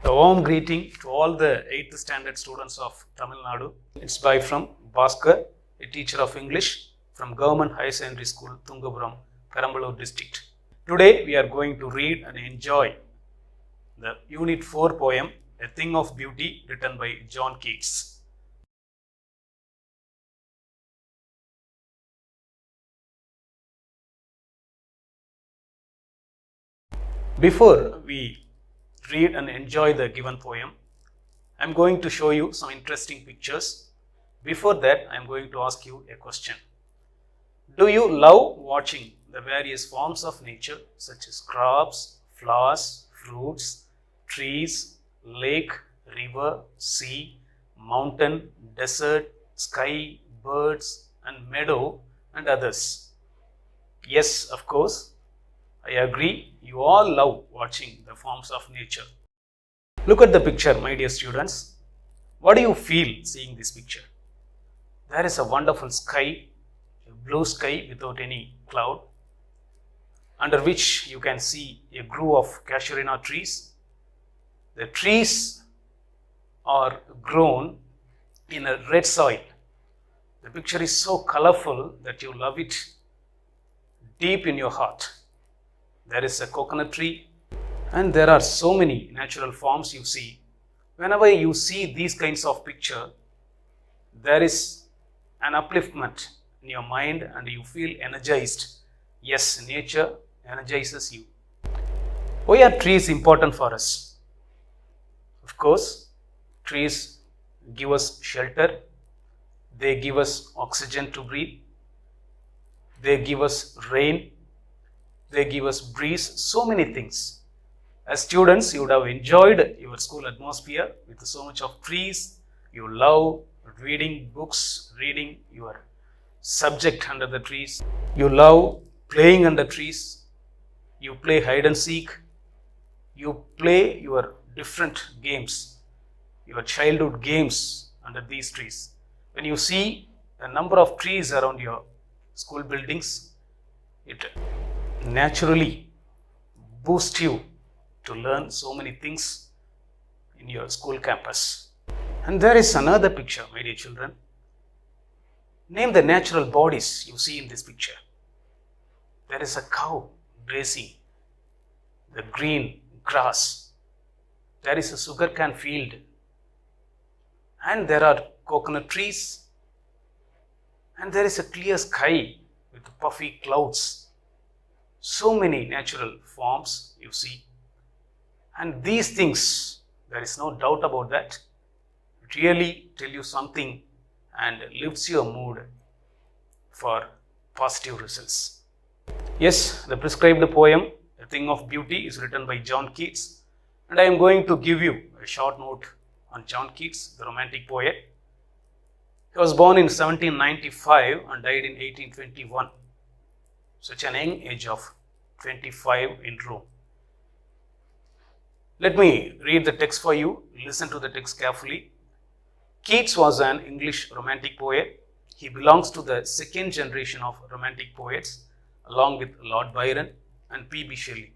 A warm greeting to all the 8th standard students of Tamil Nadu. It's by from Bhaskar, a teacher of English from Government High Secondary School, Tungapuram, Perambalur district. Today we are going to read and enjoy the Unit 4 poem, A Thing of Beauty, written by John Keats. Before we read and enjoy the given poem, I am going to show you some interesting pictures. Before that, I am going to ask you a question. Do you love watching the various forms of nature such as crops, flowers, fruits, trees, lake, river, sea, mountain, desert, sky, birds and meadow and others? Yes, of course. I agree, you all love watching the forms of nature. Look at the picture, my dear students. What do you feel seeing this picture? There is a wonderful sky, a blue sky without any cloud, under which you can see a grove of casuarina trees. The trees are grown in a red soil. The picture is so colorful that you love it deep in your heart. There is a coconut tree, and there are so many natural forms you see. Whenever you see these kinds of picture, there is an upliftment in your mind and you feel energized. Yes, nature energizes you. Why are trees important for us? Of course, trees give us shelter, they give us oxygen to breathe, they give us rain, they give us breeze, so many things. As students, you would have enjoyed your school atmosphere with so much of trees. You love reading books, reading your subject under the trees. You love playing under trees. You play hide and seek. You play your different games, your childhood games under these trees. When you see a number of trees around your school buildings, it naturally boosts you to learn so many things in your school campus. And there is another picture, my dear children. Name the natural bodies you see in this picture. There is a cow grazing the green grass. There is a sugarcane field. And there are coconut trees. And there is a clear sky with puffy clouds. So many natural forms you see. And these things, there is no doubt about that, really tell you something and lifts your mood for positive results. Yes, the prescribed poem, A Thing of Beauty, is written by John Keats, and I am going to give you a short note on John Keats, the Romantic poet. He was born in 1795 and died in 1821, such an young age of 25 in Rome. Let me read the text for you. Listen to the text carefully. Keats was an English Romantic poet. He belongs to the second generation of Romantic poets, along with Lord Byron and P.B. Shelley.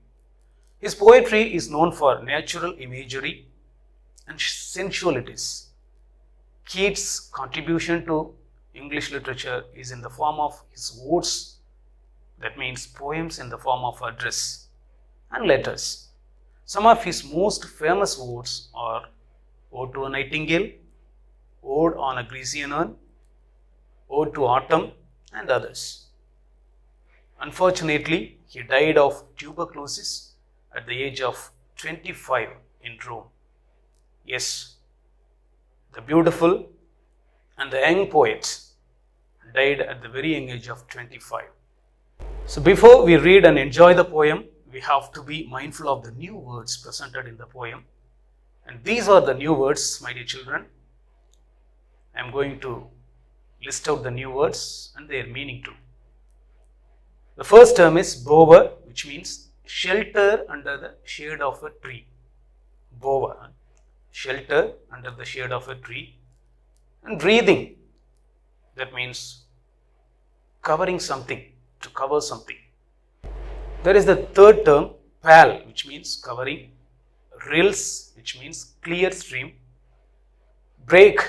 His poetry is known for natural imagery and sensualities. Keats' contribution to English literature is in the form of his odes, that means poems in the form of address and letters. Some of his most famous odes are Ode to a Nightingale, Ode on a Grecian Urn, Ode to Autumn and others. Unfortunately, he died of tuberculosis at the age of 25 in Rome. Yes, the beautiful and the young poet died at the very young age of 25. So before we read and enjoy the poem, we have to be mindful of the new words presented in the poem. And these are the new words, my dear children. I am going to list out the new words and their meaning too. The first term is bower, which means shelter under the shade of a tree. Bower, shelter under the shade of a tree. And breathing, that means covering something, to cover something. There is the third term, pal, which means covering. Rills, which means clear stream. Brake,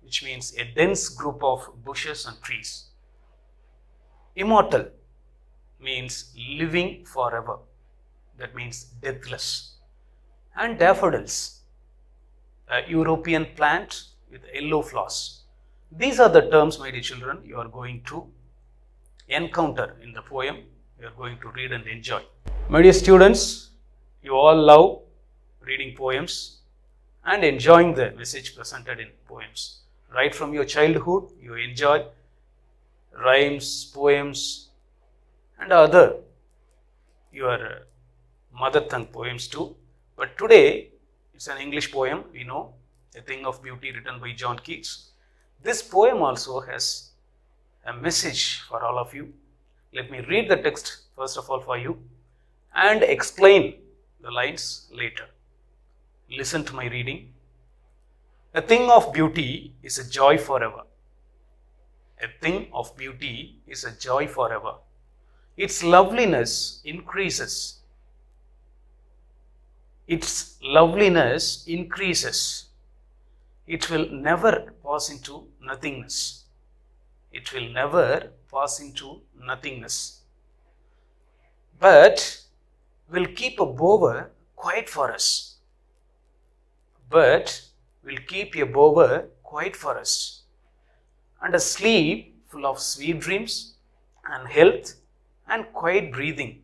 which means a dense group of bushes and trees. Immortal means living forever. That means deathless. And daffodils, a European plant with yellow flowers. These are the terms, my dear children, you are going to encounter in the poem. You are going to read and enjoy. My dear students, you all love reading poems and enjoying the message presented in poems. Right from your childhood, you enjoy rhymes, poems, and other your mother tongue poems too. But today, it's an English poem, we know, A Thing of Beauty, written by John Keats. This poem also has a message for all of you. Let me read the text first of all for you and explain the lines later. Listen to my reading. A thing of beauty is a joy forever. A thing of beauty is a joy forever. Its loveliness increases. Its loveliness increases. It will never pass into nothingness. It will never pass into nothingness. But will keep a bower quiet for us. But will keep a bower quiet for us. And a sleep full of sweet dreams and health and quiet breathing.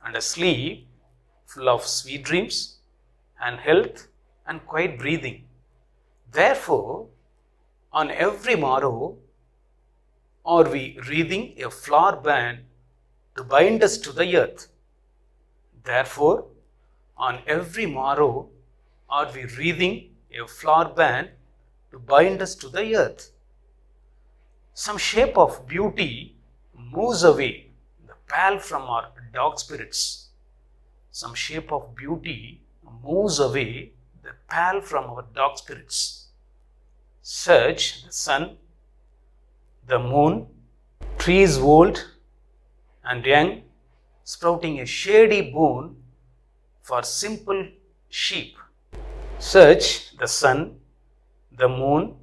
And a sleep full of sweet dreams and health and quiet breathing. Therefore, on every morrow are we wreathing a flower band to bind us to the earth. Therefore, on every morrow are we wreathing a flower band to bind us to the earth. Some shape of beauty moves away the pall from our dark spirits. Some shape of beauty moves away the pall from our dark spirits. Such the sun, the moon, trees old and young, sprouting a shady boon for simple sheep. Such the sun, the moon,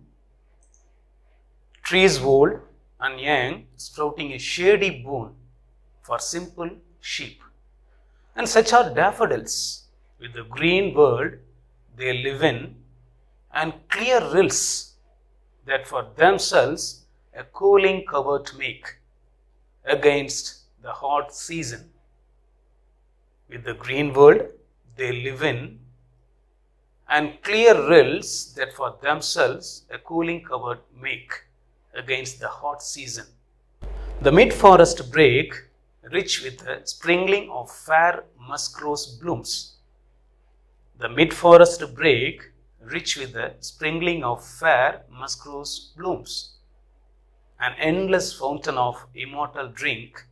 trees old and young, sprouting a shady boon for simple sheep. And such are daffodils with the green world they live in, and clear rills that for themselves a cooling cover to make against the hot season. With the green world they live in, and clear rills that for themselves a cooling cover make against the hot season. The mid-forest brake, rich with a sprinkling of fair musk rose blooms. The mid-forest brake, rich with a sprinkling of fair musk rose blooms. An endless fountain of immortal drink,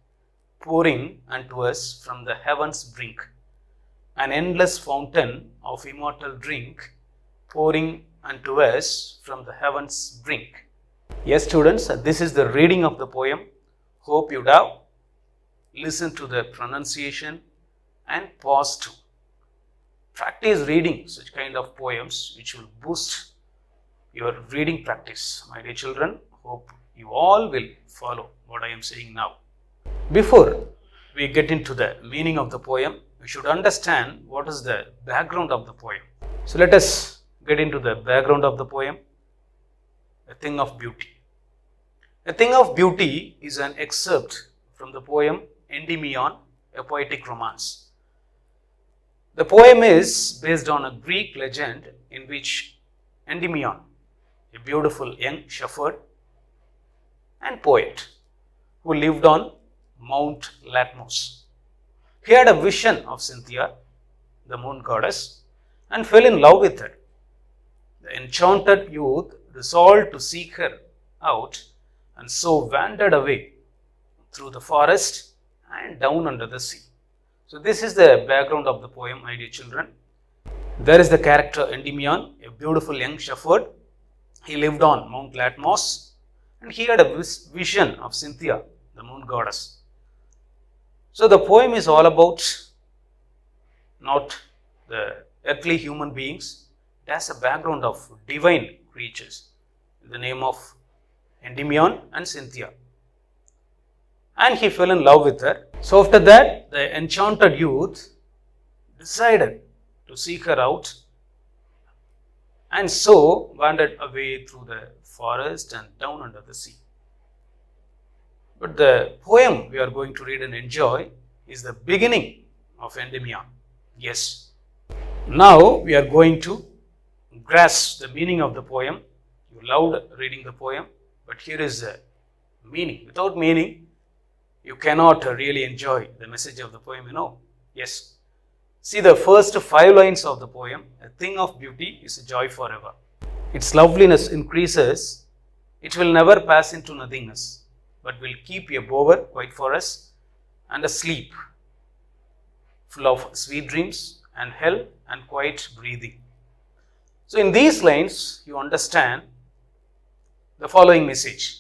pouring unto us from the heavens brink. An endless fountain of immortal drink, pouring unto us from the heavens brink. Yes, students, this is the reading of the poem. Hope you have listened to the pronunciation and pause to. Practice reading such kind of poems which will boost your reading practice. My dear children, hope you all will follow what I am saying now. Before we get into the meaning of the poem, we should understand what is the background of the poem. So let us get into the background of the poem. A Thing of Beauty. A Thing of Beauty is an excerpt from the poem Endymion, a poetic romance. The poem is based on a Greek legend in which Endymion, a beautiful young shepherd and poet who lived on Mount Latmos. He had a vision of Cynthia, the moon goddess, and fell in love with her. The enchanted youth resolved to seek her out and so wandered away through the forest and down under the sea. So this is the background of the poem, my dear children. There is the character Endymion, a beautiful young shepherd. He lived on Mount Latmos and he had a vision of Cynthia, the moon goddess. So the poem is all about not the earthly human beings. It has a background of divine creatures in the name of Endymion and Cynthia. And he fell in love with her. So after that, the enchanted youth decided to seek her out, and so wandered away through the forest and down under the sea. But the poem we are going to read and enjoy is the beginning of Endymion. Yes. Now we are going to grasp the meaning of the poem. You loved reading the poem, but here is the meaning. Without meaning, you cannot really enjoy the message of the poem, you know. Yes. See the first 5 lines of the poem. A thing of beauty is a joy forever. Its loveliness increases. It will never pass into nothingness, but will keep a bower quiet for us and asleep, full of sweet dreams and hell and quiet breathing. So in these lines, you understand the following message.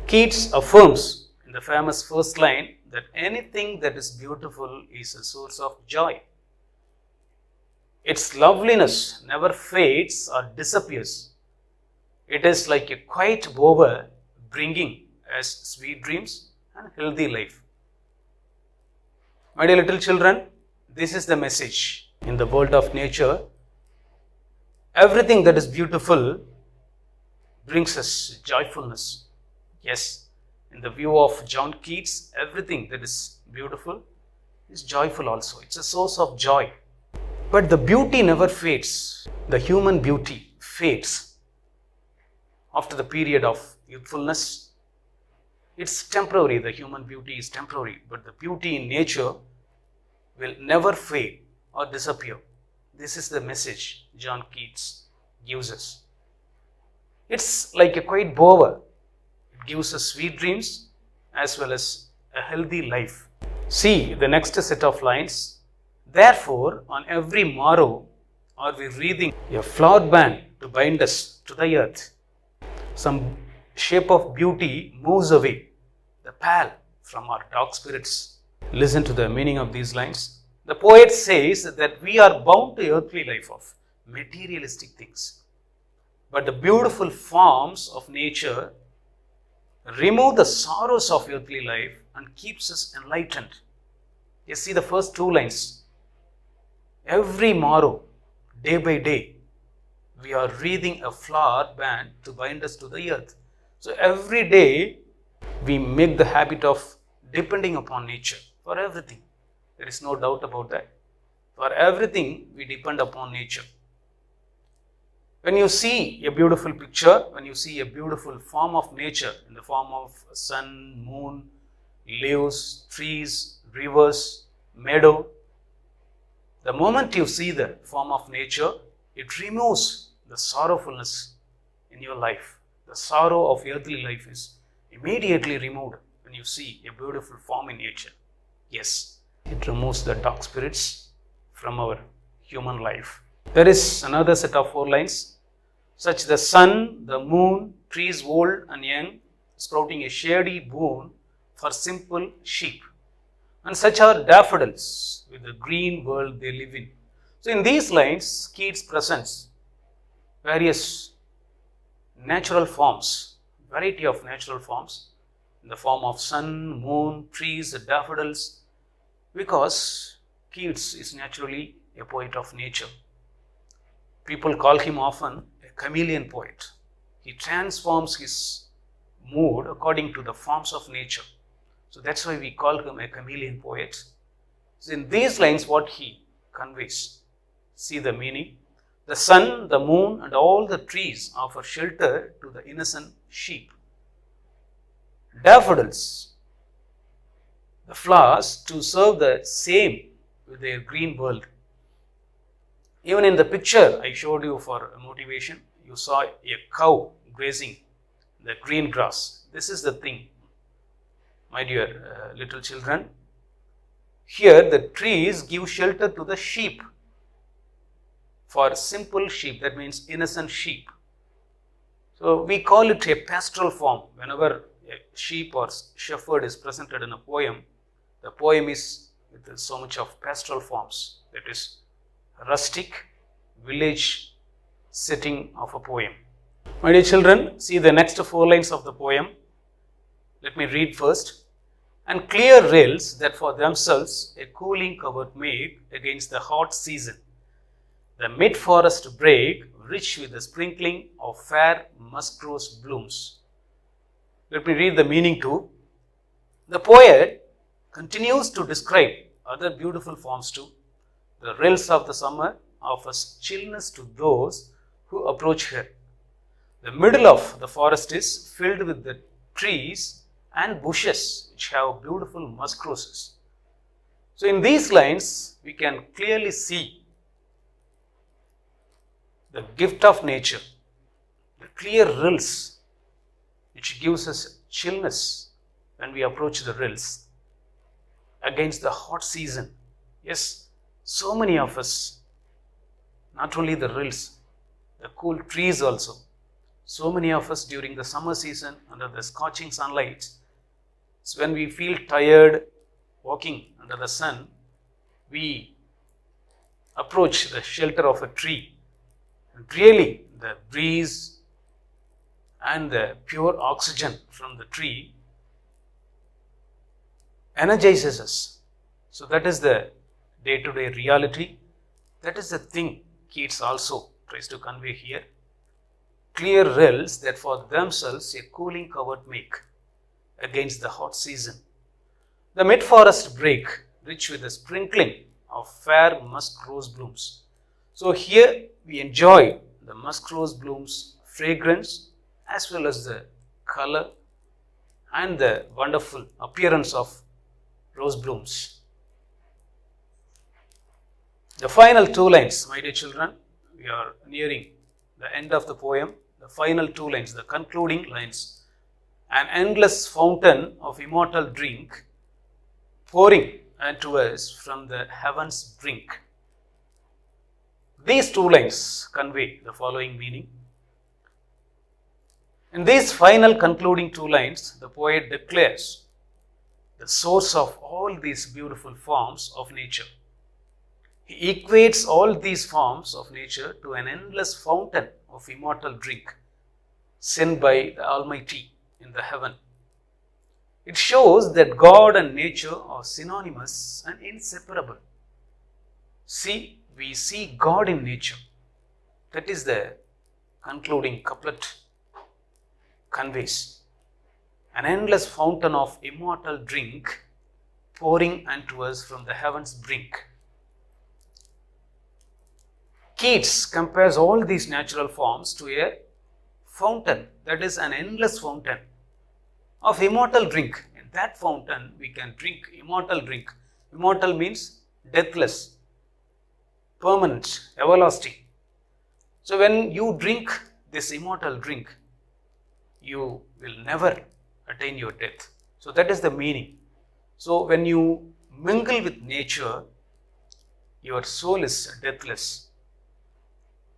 Keats affirms in the famous first line that anything that is beautiful is a source of joy. Its loveliness never fades or disappears. It is like a quiet bower bringing us sweet dreams and healthy life. My dear little children, this is the message. In the world of nature, everything that is beautiful brings us joyfulness. Yes, in the view of John Keats, everything that is beautiful is joyful also. It's a source of joy. But the beauty never fades. The human beauty fades after the period of youthfulness. It's temporary. The human beauty is temporary. But the beauty in nature will never fade or disappear. This is the message John Keats gives us. It's like a quiet bower. It gives us sweet dreams as well as a healthy life. See the next set of lines. Therefore, on every morrow are we wreathing a flower band to bind us to the earth. Some shape of beauty moves away the pall from our dark spirits. Listen to the meaning of these lines. The poet says that we are bound to earthly life of materialistic things. But the beautiful forms of nature remove the sorrows of earthly life and keeps us enlightened. You see the first 2 lines. Every morrow, day by day, we are wreathing a flower band to bind us to the earth. So every day, we make the habit of depending upon nature for everything. There is no doubt about that. For everything, we depend upon nature. When you see a beautiful picture, when you see a beautiful form of nature in the form of sun, moon, leaves, trees, rivers, meadow, the moment you see the form of nature, it removes the sorrowfulness in your life. The sorrow of earthly life is immediately removed when you see a beautiful form in nature. Yes, it removes the dark spirits from our human life. There is another set of 4 lines. Such the sun, the moon, trees old and young, sprouting a shady boon for simple sheep. And such are daffodils with the green world they live in. So in these lines, Keats presents various natural forms, variety of natural forms in the form of sun, moon, trees, daffodils, because Keats is naturally a poet of nature. People call him often a chameleon poet. He transforms his mood according to the forms of nature. So that's why we call him a chameleon poet. So in these lines, what he conveys, see the meaning. The sun, the moon, and all the trees offer shelter to the innocent sheep. Daffodils, the flowers, to serve the same with their green world. Even in the picture I showed you for motivation, you saw a cow grazing the green grass. This is the thing, my dear little children. Here the trees give shelter to the sheep. For simple sheep, that means innocent sheep. So we call it a pastoral form. Whenever a sheep or shepherd is presented in a poem, the poem is with so much of pastoral forms. That is rustic village setting of a poem. My dear children, see the next 4 lines of the poem. Let me read first. And clear rills that for themselves a cooling covert make against the hot season. The mid-forest brake, rich with the sprinkling of fair musk rose blooms. Let me read the meaning too. The poet continues to describe other beautiful forms too. The rills of the summer offers chillness to those who approach her. The middle of the forest is filled with the trees and bushes which have beautiful musk roses. So in these lines, we can clearly see the gift of nature, the clear rills which gives us chillness when we approach the rills against the hot season. Yes, so many of us, not only the rills, the cool trees also. So many of us during the summer season under the scorching sunlight, so when we feel tired walking under the sun, we approach the shelter of a tree. And really, the breeze and the pure oxygen from the tree energizes us. So that is the day-to-day reality. That is the thing Keats also tries to convey here. Clear rills that for themselves a cooling covert make against the hot season. The mid-forest brake, rich with a sprinkling of fair musk rose blooms. So here we enjoy the musk rose blooms fragrance as well as the color and the wonderful appearance of rose blooms. The final 2 lines, my dear children, we are nearing the end of the poem. The final 2 lines, the concluding lines. An endless fountain of immortal drink pouring unto us from the heaven's brink. These 2 lines convey the following meaning. In these final concluding 2 lines, the poet declares the source of all these beautiful forms of nature. He equates all these forms of nature to an endless fountain of immortal drink sent by the Almighty in the heaven. It shows that God and nature are synonymous and inseparable. See, we see God in nature. That is the concluding couplet conveys. An endless fountain of immortal drink pouring unto us from the heaven's brink. Keats compares all these natural forms to a fountain, that is an endless fountain of immortal drink. In that fountain we can drink immortal drink. Immortal means deathless, permanent, everlasting. So when you drink this immortal drink, you will never attain your death. So that is the meaning. So when you mingle with nature, your soul is deathless,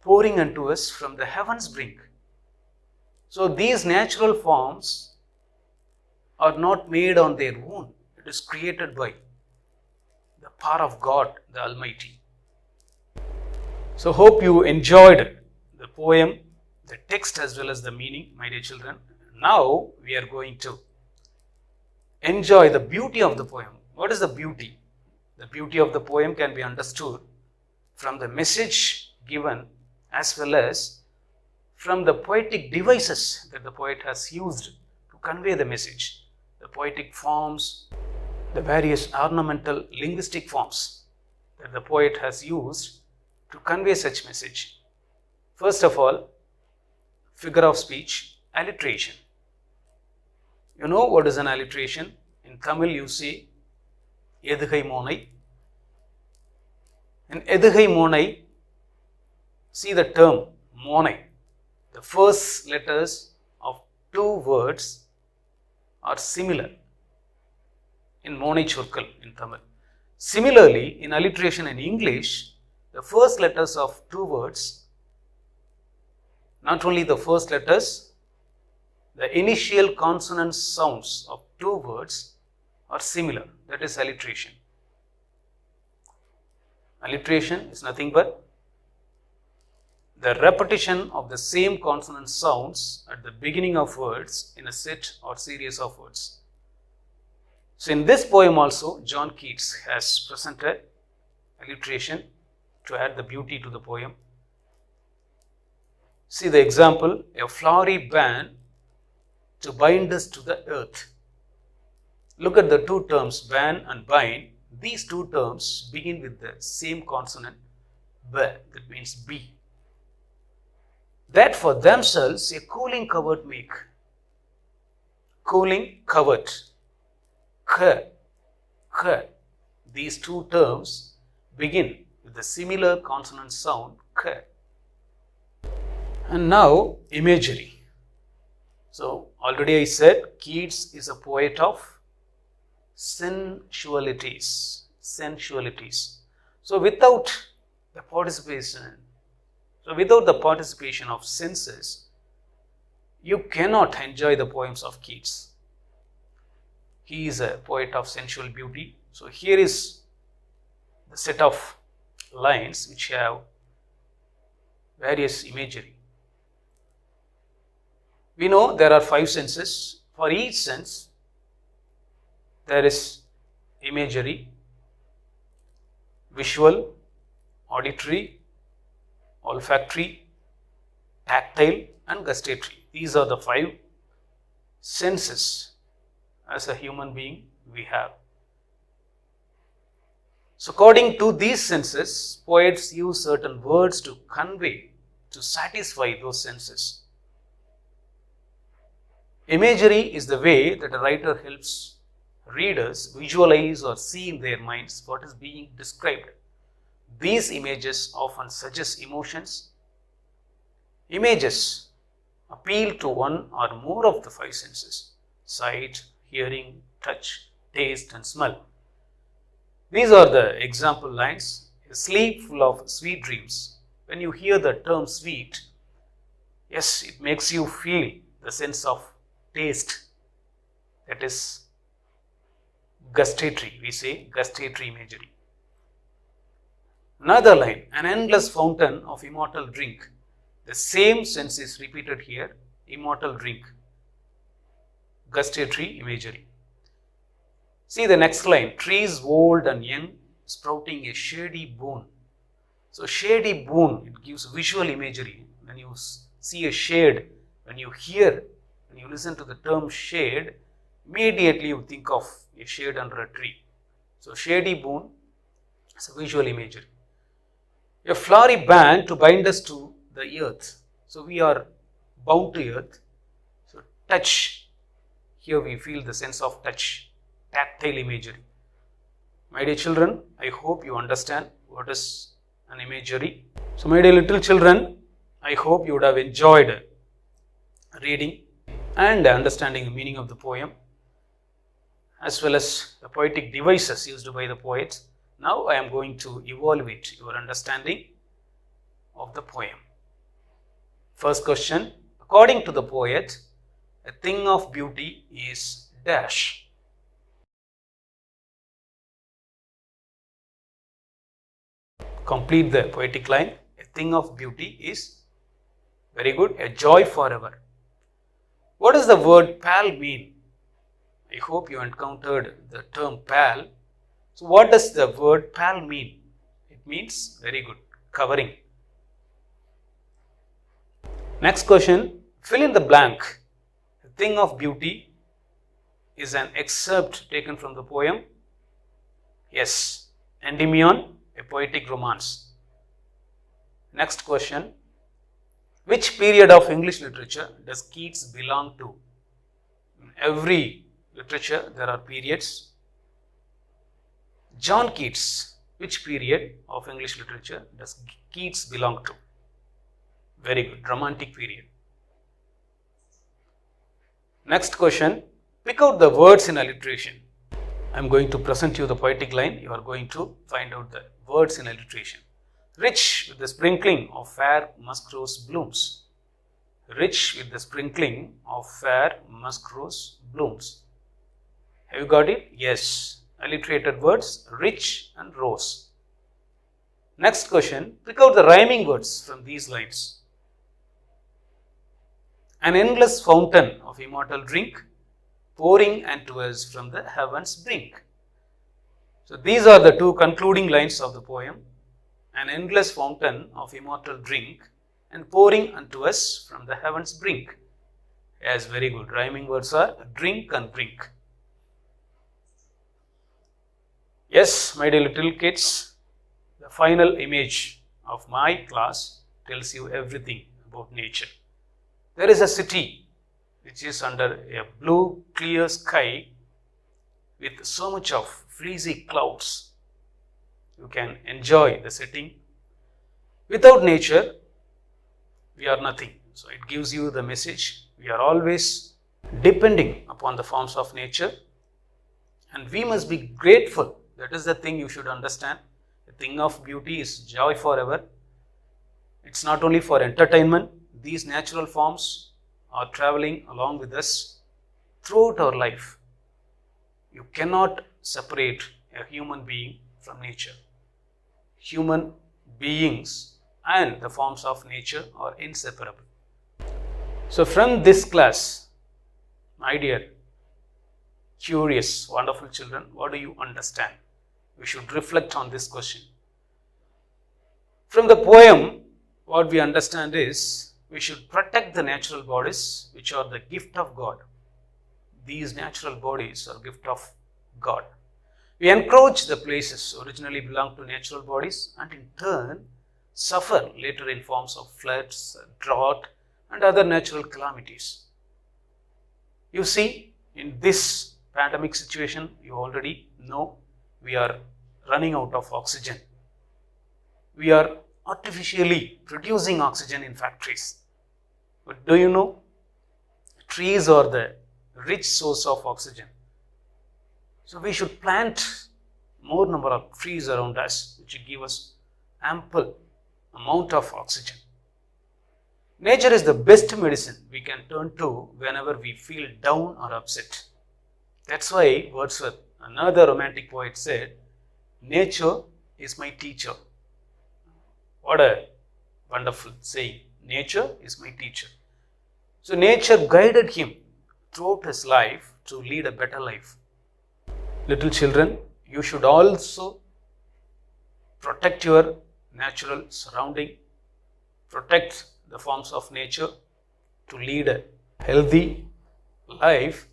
pouring unto us from the heaven's brink. So these natural forms are not made on their own. It is created by the power of God, the Almighty. So hope you enjoyed the poem, the text as well as the meaning, my dear children. Now we are going to enjoy the beauty of the poem. What is the beauty? The beauty of the poem can be understood from the message given as well as from the poetic devices that the poet has used to convey the message. The poetic forms, the various ornamental linguistic forms that the poet has used to convey such message. First of all, figure of speech, alliteration. You know what is an alliteration? In Tamil you say Edugai Monai. In Edugai Monai, see the term Monai. The first letters of 2 words are similar in Monai Chorkal in Tamil. Similarly, in alliteration in English, the first letters of 2 words, not only the first letters, the initial consonant sounds of 2 words are similar. That is alliteration. Alliteration is nothing but the repetition of the same consonant sounds at the beginning of words in a set or series of words. So in this poem also, John Keats has presented alliteration to add the beauty to the poem. See the example, a flowery band to bind us to the earth. Look at the two terms, band and bind. These two terms begin with the same consonant, b, that means B. That for themselves a cooling covert make. Cooling covert. K. These two terms begin with the similar consonant sound K. And now imagery. So already I said Keats is a poet of sensualities. So without the participation of senses, you cannot enjoy the poems of Keats. He is a poet of sensual beauty. So here is the set of lines which have various imagery. We know there are 5 senses. For each sense, there is imagery: visual, auditory, olfactory, tactile and gustatory. These are the 5 senses as a human being we have. So according to these senses, poets use certain words to convey, to satisfy those senses. Imagery is the way that a writer helps readers visualize or see in their minds what is being described. These images often suggest emotions. Images appeal to one or more of the 5 senses: sight, hearing, touch, taste and smell. These are the example lines. A sleep full of sweet dreams. When you hear the term sweet, yes, it makes you feel the sense of taste. That is gustatory. We say gustatory imagery. Another line, an endless fountain of immortal drink. The same sense is repeated here, immortal drink. Gustatory imagery. See the next line, trees old and young sprouting a shady boon. So shady boon, it gives visual imagery. When you see a shade, when you listen to the term shade, immediately you think of a shade under a tree. So shady boon is a visual imagery. A flowery band to bind us to the earth. So we are bound to earth. So touch, here we feel the sense of touch, tactile imagery. My dear children, I hope you understand what is an imagery. So my dear little children, I hope you would have enjoyed reading and understanding the meaning of the poem, as well as the poetic devices used by the poets. Now I am going to evaluate your understanding of the poem. First question, according to the poet, a thing of beauty is dash. Complete the poetic line. A thing of beauty is, very good, a joy forever. What does the word pal mean? I hope you encountered the term pal. So what does the word pal mean? It means, very good, covering. Next question, fill in the blank. A thing of beauty is an excerpt taken from the poem. Yes, Endymion, a poetic romance. Next question, which period of English literature does Keats belong to? In every literature there are periods. John Keats, which period of English literature does Keats belong to? Very good, Romantic period. Next question, pick out the words in alliteration. I am going to present you the poetic line. You are going to find out the words in alliteration. Rich with the sprinkling of fair musk rose blooms. Rich with the sprinkling of fair musk rose blooms. Have you got it? Yes. Alliterated words, rich and rose. Next question, pick out the rhyming words from these lines. An endless fountain of immortal drink, pouring unto us from the heaven's brink. So these are the two concluding lines of the poem. An endless fountain of immortal drink and pouring unto us from the heaven's brink. Yes, very good. Rhyming words are drink and brink. Yes, my dear little kids, the final image of my class tells you everything about nature. There is a city which is under a blue clear sky with so much of fleecy clouds. You can enjoy the setting. Without nature, we are nothing. So it gives you the message. We are always depending upon the forms of nature, and we must be grateful. That is the thing you should understand. The thing of beauty is joy forever. It's not only for entertainment. These natural forms are traveling along with us throughout our life. You cannot separate a human being from nature. Human beings and the forms of nature are inseparable. So from this class, my dear, curious, wonderful children, what do you understand? We should reflect on this question. From the poem, what we understand is we should protect the natural bodies which are the gift of God. These natural bodies are gift of God. We encroach the places originally belong to natural bodies and in turn suffer later in forms of floods, drought and other natural calamities. You see, in this pandemic situation, you already know we are running out of oxygen. We are artificially producing oxygen in factories. But do you know, trees are the rich source of oxygen. So we should plant more number of trees around us which will give us ample amount of oxygen. Nature is the best medicine we can turn to whenever we feel down or upset. That's why Wordsworth, another romantic poet, said, "Nature is my teacher." What a wonderful saying. Nature is my teacher. So nature guided him throughout his life to lead a better life. Little children, you should also protect your natural surrounding, protect the forms of nature to lead a healthy life,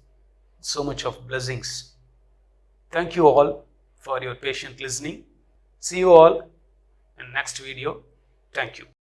so much of blessings. Thank you all for your patient listening. See you all in next video. Thank you.